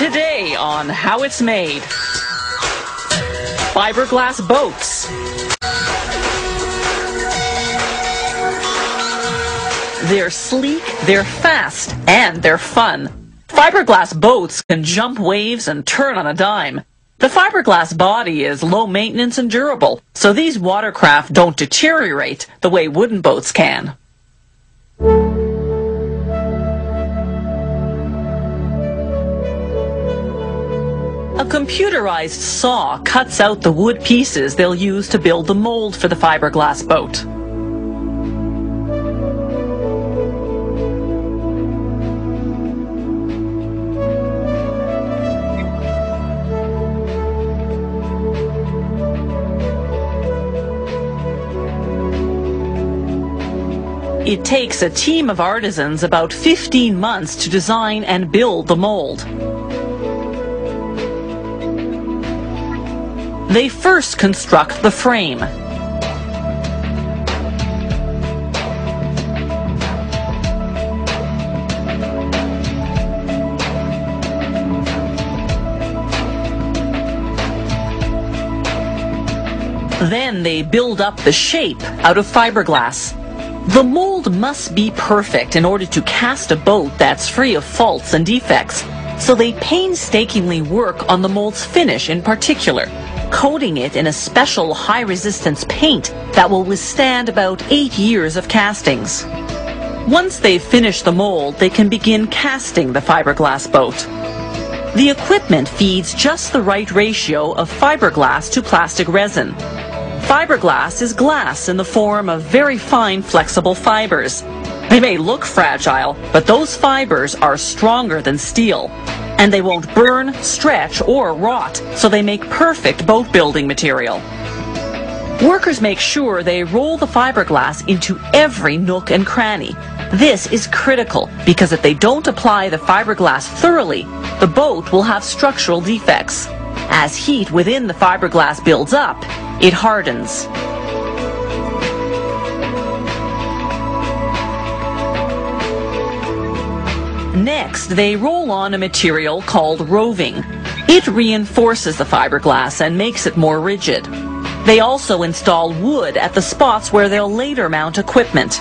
Today on How It's Made. Fiberglass boats. They're sleek, they're fast, and they're fun. Fiberglass boats can jump waves and turn on a dime. The fiberglass body is low maintenance and durable, so these watercraft don't deteriorate the way wooden boats can. A computerized saw cuts out the wood pieces they'll use to build the mold for the fiberglass boat. It takes a team of artisans about 15 months to design and build the mold. They first construct the frame. Then they build up the shape out of fiberglass. The mold must be perfect in order to cast a boat that's free of faults and defects, so they painstakingly work on the mold's finish in particular, coating it in a special high-resistance paint that will withstand about 8 years of castings. Once they've finished the mold, they can begin casting the fiberglass boat. The equipment feeds just the right ratio of fiberglass to plastic resin. Fiberglass is glass in the form of very fine, flexible fibers. They may look fragile, but those fibers are stronger than steel, and they won't burn, stretch, or rot, so they make perfect boat building material. Workers make sure they roll the fiberglass into every nook and cranny. This is critical because if they don't apply the fiberglass thoroughly, the boat will have structural defects. As heat within the fiberglass builds up, it hardens. Next, they roll on a material called roving. It reinforces the fiberglass and makes it more rigid. They also install wood at the spots where they'll later mount equipment.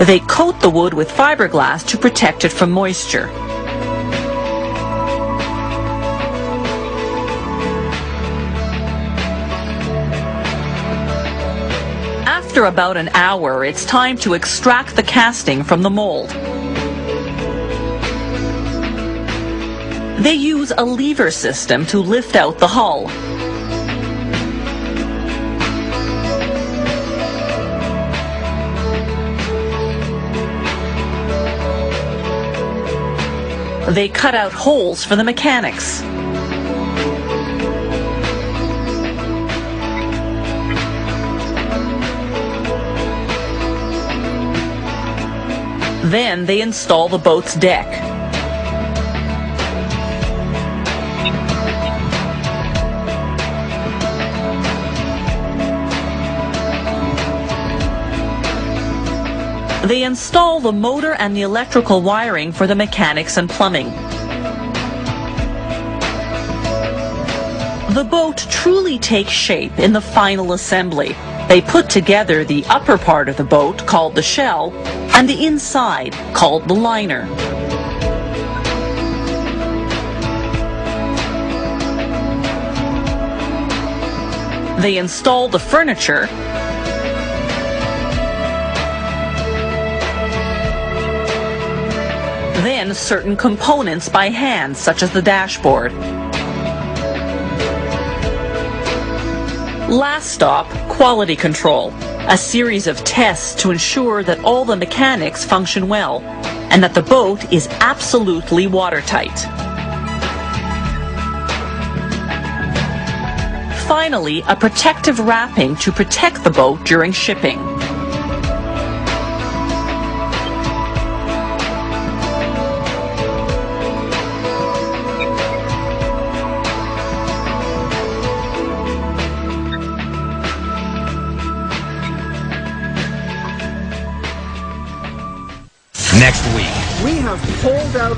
They coat the wood with fiberglass to protect it from moisture. After about an hour, it's time to extract the casting from the mold. They use a lever system to lift out the hull. They cut out holes for the mechanics. Then they install the boat's deck. They install the motor and the electrical wiring for the mechanics and plumbing. The boat truly takes shape in the final assembly. They put together the upper part of the boat, called the shell, and the inside, called the liner. They install the furniture, then certain components by hand, such as the dashboard. Last stop, quality control, a series of tests to ensure that all the mechanics function well and that the boat is absolutely watertight. Finally, a protective wrapping to protect the boat during shipping. Next week, we have pulled out